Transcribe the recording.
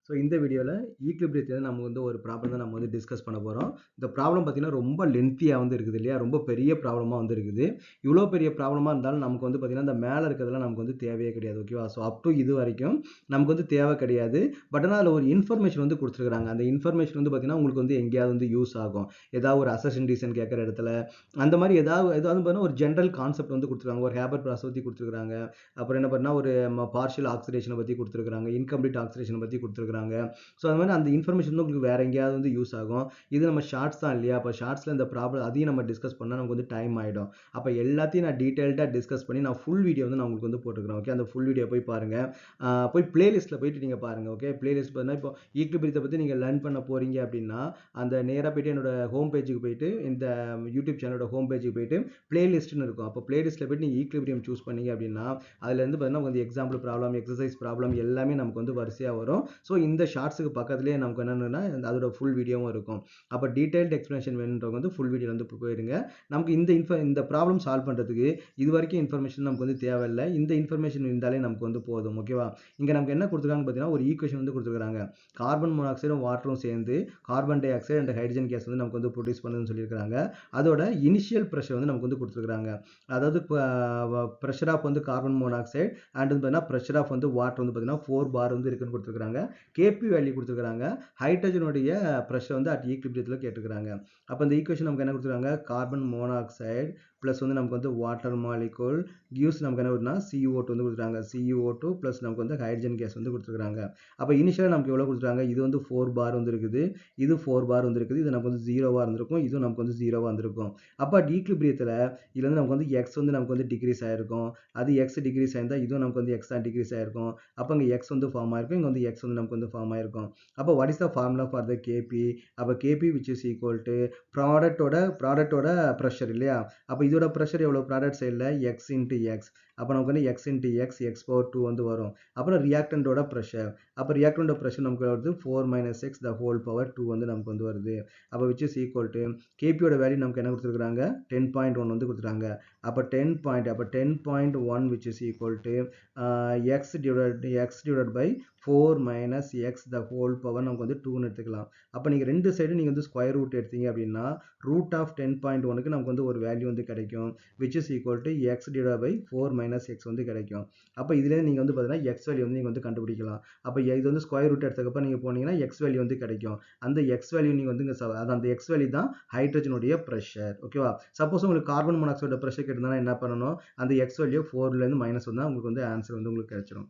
So இந்த வீடியோவில் ஈக்லிபிரியத்தில் நம்ம வந்து ஒரு ப்ராப்ளம் தான் நம்ம வந்து டிஸ்கஸ் பண்ண போகிறோம். இந்த ப்ராப்ளம் பார்த்தீங்கன்னா ரொம்ப லென்த்தியாக வந்து இருக்குது இல்லையா, ரொம்ப பெரிய ப்ராப்ளமாக வந்து இருக்குது. இவ்வளோ பெரிய ப்ராப்ளமாக இருந்தாலும் நமக்கு வந்து பார்த்தீங்கன்னா இந்த மேலே இருக்கிறதுலாம் நமக்கு வந்து தேவையே கிடையாது. ஓகேவா? ஸோ அப் டு இது வரைக்கும் நமக்கு வந்து தேவை கிடையாது. பட் ஆனால் அதில் ஒரு இன்ஃபர்மேஷன் வந்து கொடுத்துருக்காங்க. அந்த இன்ஃபர்மேஷன் வந்து பார்த்தீங்கன்னா உங்களுக்கு வந்து எங்கேயாவது வந்து யூஸ் ஆகும். ஏதாவது ஒரு அசஷன் ரீசன் கேட்குற இடத்துல அந்த மாதிரி ஏதாவது பார்த்தீங்கன்னா ஒரு ஜென்ரல் கான்செப்ட் வந்து கொடுத்துருக்காங்க. ஒரு ஹேபர் ப்ராசஸ் பற்றி கொடுத்துருக்காங்க. அப்புறம் என்ன பண்ணால் ஒரு பார்ஷியல் ஆக்சிடேஷனை பற்றி கொடுத்துருக்காங்க. இன்கம்ப்ளீட் ஆக்சிடேஷனை பற்றி கொடுத்துருக்காங்க. ஸோ அது மாதிரி அந்த இன்ஃபர்மேஷன் வந்து உங்களுக்கு வேற எங்கேயாவது வந்து யூஸ் ஆகும். இது நம்ம ஷார்ட்ஸ் தான் இல்லையா, அப்போ ஷார்ட்ஸில் இந்த ப்ராப்ளம் அதையும் நம்ம டிஸ்கஸ் பண்ணால் நமக்கு வந்து டைம் ஆகிடும். அப்போ எல்லாத்தையும் நான் டீட்டெயில்டாக டிஸ்கஸ் பண்ணி நான் ஃபுல் வீடியோ வந்து நான் உங்களுக்கு வந்து போட்டுக்கிறேன். ஓகே, அந்த ஃபுல் வீடியோ போய் பாருங்கள். போய் பிளேலிஸ்ட்டில் போயிட்டு நீங்கள் பாருங்கள். ஓகே, பிளேலிஸ்ட் பார்த்தீங்கன்னா இப்போ ஈக்லிபிரியத்தை பற்றி நீங்கள் லேர்ன் பண்ண போகிறீங்க அப்படின்னா அந்த நேராக போயிட்டு என்னோட ஹோம் பேஜுக்கு போயிட்டு இந்த யூடியூப் சேனலோட ஹோம் பேஜுக்கு போயிட்டு பிளேலிஸ்ட்னு இருக்கும். அப்போ பிளேலிஸ்ட்டில் போயிட்டு நீங்கள் ஈக்லிபிரியம் சூஸ் பண்ணீங்க அப்படின்னா அதுலேருந்து பார்த்தீங்கன்னா வந்து எக்ஸாம்பிள் ப்ராப்ளம், எக்ஸசைஸ் ப்ராப்ளம் எல்லாமே நமக்கு வந்து வரிசையாக வரும். ஸோ இந்த ஷார்ட்ஸுக்கு பக்கத்துலேயே நமக்கு என்னென்னா அதோட ஃபுல் வீடியோவும் இருக்கும். அப்போ டீடைல்டு எக்ஸ்ப்ளனேஷன் வேணுன்றவங்க வந்து ஃபுல் வீடியோ வந்து போயிருங்க. நமக்கு இந்த ப்ராப்ளம் சால்வ் பண்ணுறதுக்கு இது வரைக்கும் இன்ஃபர்மேஷன் நமக்கு வந்து தேவையில்லை. இந்த இன்ஃபர்மேஷன் இருந்தாலே நமக்கு வந்து போதும். ஓகேவா? இங்கே நமக்கு என்ன கொடுத்துருக்காங்க பார்த்தீங்கன்னா ஒரு ஈக்குவேஷன் வந்து கொடுத்துருக்காங்க. கார்பன் மோனாக்சைடும் வாட்டரும் சேர்ந்து carbon di oxide and hydrogen case வந்து நமக்கு வந்து ப்ரொடியூஸ் பண்ணுதுன்னு சொல்லியிருக்காங்க. அதோட இனிஷியல் ப்ரெஷர் வந்து நமக்கு வந்து கொடுத்துருக்காங்க. அதாவது ப்ரெஷர் ஆஃப் வந்து கார்பன் மோனாக்சைடு அண்ட் வந்து பார்த்தீங்கன்னா ப்ரெஷர் ஆஃப் வந்து வாட்டர் வந்து பார்த்தீங்கன்னா 4 bar வந்து இருக்குன்னு கொடுத்துருக்காங்க. கேபி வேல்யூ கொடுத்துருக்காங்க. ஹைட்ரஜனுடைய ப்ரெஷர் வந்து அட் ஈக்லிபிரியத்தில் கேட்டுக்கிறாங்க. அப்போ இந்த ஈக்குவேஷன் நமக்கு என்ன கொடுத்துருக்காங்க, கார்பன் மோனாக்சைடு ப்ளஸ் வந்து நமக்கு வந்து வாட்டர் மாலிகூல் கிவ்ஸ் நமக்கு என்ன வருதுன்னா CO2 வந்து கொடுத்துருக்காங்க. CO2 ப்ளஸ் நமக்கு வந்து ஹைட்ரஜன் கேஸ் வந்து கொடுத்துருக்காங்க. அப்போ இனிஷியலாக நமக்கு எவ்வளோ கொடுத்துருக்காங்க, இது வந்து 4 bar வந்து இருக்குது, இது 4 bar வந்து இருக்குது, இது நமக்கு வந்து 0வா இருந்திருக்கும், இதுவும் நமக்கு வந்து 0வா இருந்திருக்கும். அப்போ ஈக்லிபிரியத்தில் இதுல வந்து நமக்கு வந்து எக்ஸ் வந்து நமக்கு வந்து டிக்ரீஸ் ஆயிருக்கும், அது எக்ஸ் டிக்ரீஸ் ஆயிருந்தா இதுவும் நமக்கு வந்து எக்ஸ் தான் டிக்ரீஸ் ஆயிருக்கும். அப்போ இங்கே எக்ஸ் வந்து ஃபார்ம் ஆயிருக்கும், இங்கே வந்து எக்ஸ் வந்து நமக்கு வந்து ஃபார்ம் ஆயிருக்கும். அப்போ what is the formula for the KP? அப்போ KP which is equal to ப்ராடக்டோட ப்ரெஷர் இல்லையா. அப்போ இதோட ப்ரெஷர் எவ்வளோ ப்ராடக்ட் சைடில் எக்ஸ் இன்ட்டு எக்ஸ். அப்போ நமக்கு வந்து X into X X power 2 வந்து வரும். அப்புறம் ரியாக்டண்டோட ப்ரெஷர், அப்போ ரியாக்டண்டோட ப்ரெஷர் நமக்கு வருது 4 - x த ஹோல் பவர் 2 வந்து நமக்கு வந்து வருது. அப்போ விச் இஸ் ஈக்குவல் டு கேபியோட வேல்யூ நமக்கு என்ன கொடுத்துருக்காங்க, 10.1 வந்து கொடுத்துருக்காங்க. அப்போ 10.1 which is equal to x divide by 4 - x the whole power நமக்கு வந்து 2ன்னு எடுத்துக்கலாம். அப்போ நீங்கள் ரெண்டு சைடும் நீங்கள் வந்து ஸ்கொயர் ரூட் எடுத்தீங்க அப்படின்னா ரூட் ஆஃப் 10.1க்கு நமக்கு வந்து ஒரு வேல்யூ வந்து கிடைக்கும், which is equal to x divide by 4 - x வந்து கிடைக்கும். அப்போ இதுலேயே நீங்கள் வந்து பார்த்தீங்கன்னா எக்ஸ் வேல்யூ வந்து நீங்கள் வந்து கண்டுபிடிக்கலாம். அப்போ இது வந்து ஸ்கொயர் ரூட் எடுத்ததுக்கப்புறம் நீங்கள் போனீங்கன்னா எக்ஸ் வேல்யூ வந்து கிடைக்கும். அந்த எக்ஸ் வேல்யூ நீங்கள் வந்து அந்த எக்ஸ் வேல்யூ தான் ஹைட்ரஜனுடைய ப்ரெஷர். ஓகேவா? சப்போஸ் உங்களுக்கு கார்பன் மோனாக்சைடோட ப்ரெஷர் கேட்டிருந்தா என்ன பண்ணணும், அந்த எக்ஸ் வேல்யூ 4லேருந்து மைனஸ் வந்தால் உங்களுக்கு வந்து ஆன்சர் வந்து உங்களுக்கு கிடைச்சிடும்.